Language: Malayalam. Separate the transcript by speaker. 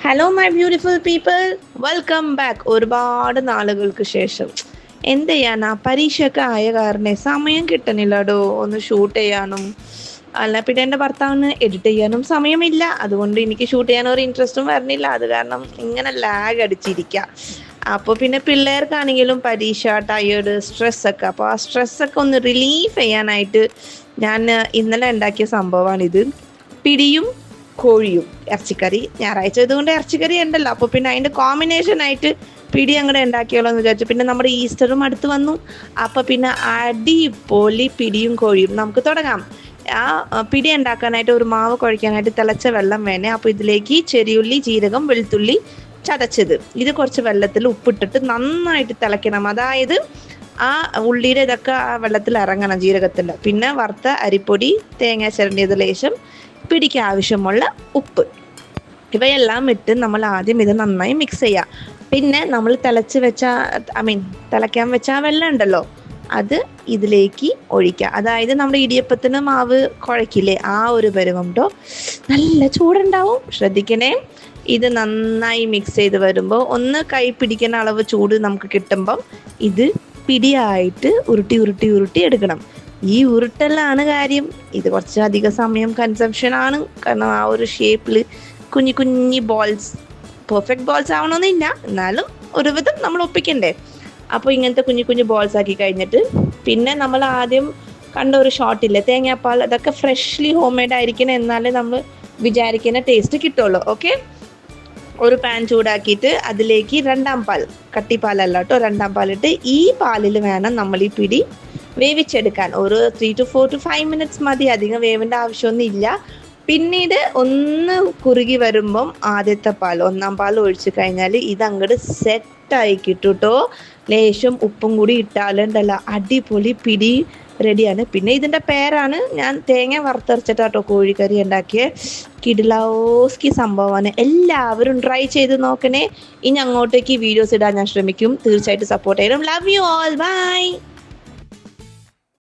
Speaker 1: Hello my beautiful people, welcome back. ഒരുപാട് നാളുകൾക്ക് ശേഷം എന്ത് ചെയ്യാനാ, പരീക്ഷയൊക്കെ ആയ കാരണം സമയം കിട്ടണില്ലടോ. ഒന്ന് ഷൂട്ട് ചെയ്യാനും അല്ല പിന്നെ എൻ്റെ ഭർത്താവിന് എഡിറ്റ് ചെയ്യാനും സമയമില്ല. അതുകൊണ്ട് എനിക്ക് ഷൂട്ട് ചെയ്യാൻ ഒരു ഇൻട്രസ്റ്റും വരുന്നില്ല. അത് കാരണം ഇങ്ങനെ ലാഗ് അടിച്ചിരിക്കുക. അപ്പോൾ പിന്നെ പിള്ളേർക്കാണെങ്കിലും പരീക്ഷ, ടയേർഡ്, സ്ട്രെസ്സൊക്കെ. അപ്പോൾ ആ സ്ട്രെസ്സൊക്കെ ഒന്ന് റിലീഫ് ചെയ്യാനായിട്ട് ഞാൻ ഇന്നലെ ഉണ്ടാക്കിയ സംഭവമാണിത്. പിടിയും കോഴിയും ഇറച്ചിക്കറി. ഞായറാഴ്ച ഇതുകൊണ്ട് ഇറച്ചിക്കറി ഉണ്ടല്ലോ, അപ്പോൾ പിന്നെ അതിൻ്റെ കോമ്പിനേഷനായിട്ട് പിടി അങ്ങോട്ട് ഉണ്ടാക്കിയോളൂ എന്ന് വിചാരിച്ചു. പിന്നെ നമ്മുടെ ഈസ്റ്ററും അടുത്ത് വന്നു. അപ്പോൾ പിന്നെ അടിപൊളി പിടിയും കോഴിയും നമുക്ക് തുടങ്ങാം. ആ പിടി ഉണ്ടാക്കാനായിട്ട് ഒരു മാവ് കുഴയ്ക്കാനായിട്ട് തിളച്ച വെള്ളം വേണേ. അപ്പോൾ ഇതിലേക്ക് ചെറിയുള്ളി, ജീരകം, വെളുത്തുള്ളി ചതച്ചത് ഇത് കുറച്ച് വെള്ളത്തിൽ ഉപ്പിട്ടിട്ട് നന്നായിട്ട് തിളയ്ക്കണം. അതായത് ആ ഉള്ളിയുടെ ഇതൊക്കെ ആ വെള്ളത്തിൽ ഇറങ്ങണം, ജീരകത്തിൻ്റെ. പിന്നെ വറുത്ത അരിപ്പൊടി, തേങ്ങ ചിരണ്ടിയത് ലേശം, പിടിക്ക് ആവശ്യമുള്ള ഉപ്പ്, ഇവയെല്ലാം ഇട്ട് നമ്മൾ ആദ്യം ഇത് നന്നായി മിക്സ് ചെയ്യുക. പിന്നെ നമ്മൾ തിളയ്ക്കാൻ വെച്ച വെള്ളം ഉണ്ടല്ലോ, അത് ഇതിലേക്ക് ഒഴിക്കുക. അതായത് നമ്മുടെ ഇടിയപ്പത്തിന് മാവ് കുഴക്കില്ലേ, ആ ഒരു പരുവം കേട്ടോ. നല്ല ചൂടുണ്ടാവും, ശ്രദ്ധിക്കണേ. ഇത് നന്നായി മിക്സ് ചെയ്ത് വരുമ്പോൾ ഒന്ന് കൈ പിടിക്കുന്ന അളവ് ചൂട് നമുക്ക് കിട്ടുമ്പം ഇത് പിടിയായിട്ട് ഉരുട്ടി ഉരുട്ടി ഉരുട്ടി എടുക്കണം. ഈ ഉരുട്ടലാണ് കാര്യം. ഇത് കുറച്ച് അധിക സമയം കൺസംഷൻ ആണ്. കാരണം ആ ഒരു ഷേപ്പിൽ കുഞ്ഞി കുഞ്ഞി ബോൾസ്, പെർഫെക്റ്റ് ബോൾസ് ആവണമെന്നില്ല, എന്നാലും ഒരുവിധം നമ്മൾ ഒപ്പിക്കണ്ടേ. അപ്പോൾ ഇങ്ങനത്തെ കുഞ്ഞു കുഞ്ഞു ബോൾസ് ആക്കി കഴിഞ്ഞിട്ട് പിന്നെ നമ്മൾ ആദ്യം കണ്ട ഒരു ഷോട്ടില്ലേ, തേങ്ങാപ്പാൽ, അതൊക്കെ ഫ്രഷ്ലി ഹോം മെയ്ഡ് ആയിരിക്കണം, എന്നാലേ നമ്മൾ വിചാരിക്കുന്ന ടേസ്റ്റ് കിട്ടുള്ളൂ. ഓക്കെ, ഒരു പാൻ ചൂടാക്കിയിട്ട് അതിലേക്ക് രണ്ടാം പാൽ, കട്ടിപ്പാലല്ല കേട്ടോ, രണ്ടാം പാലിട്ട് ഈ പാലിൽ വേണം നമ്മൾ ഈ പിടി വേവിച്ചെടുക്കാൻ. ഒരു 3 to 4 to 5 minutes മതി, അധികം വേവിൻ്റെ ആവശ്യമൊന്നും ഇല്ല. പിന്നീട് ഒന്ന് കുറുകി വരുമ്പം ആദ്യത്തെ പാൽ, ഒന്നാം പാൽ ഒഴിച്ച് കഴിഞ്ഞാൽ ഇതങ്ങോട്ട് സെറ്റായി കിട്ടും കേട്ടോ. ലേശം ഉപ്പും കൂടി ഇട്ടാലുണ്ടല്ലോ അടിപൊളി പിടി റെഡിയാണ്. പിന്നെ ഇതിൻ്റെ പേരാണ്, ഞാൻ തേങ്ങ വറുത്തരച്ചിട്ടാട്ടോ കോഴിക്കറി ഉണ്ടാക്കിയ കിഡിലോസ്കി സംഭവമാണ്. എല്ലാവരും ട്രൈ ചെയ്ത് നോക്കണേ. ഇനി അങ്ങോട്ടേക്ക് വീഡിയോസ് ഇടാൻ ഞാൻ ശ്രമിക്കും. തീർച്ചയായിട്ടും സപ്പോർട്ട് ചെയ്യണം. Love you all, by.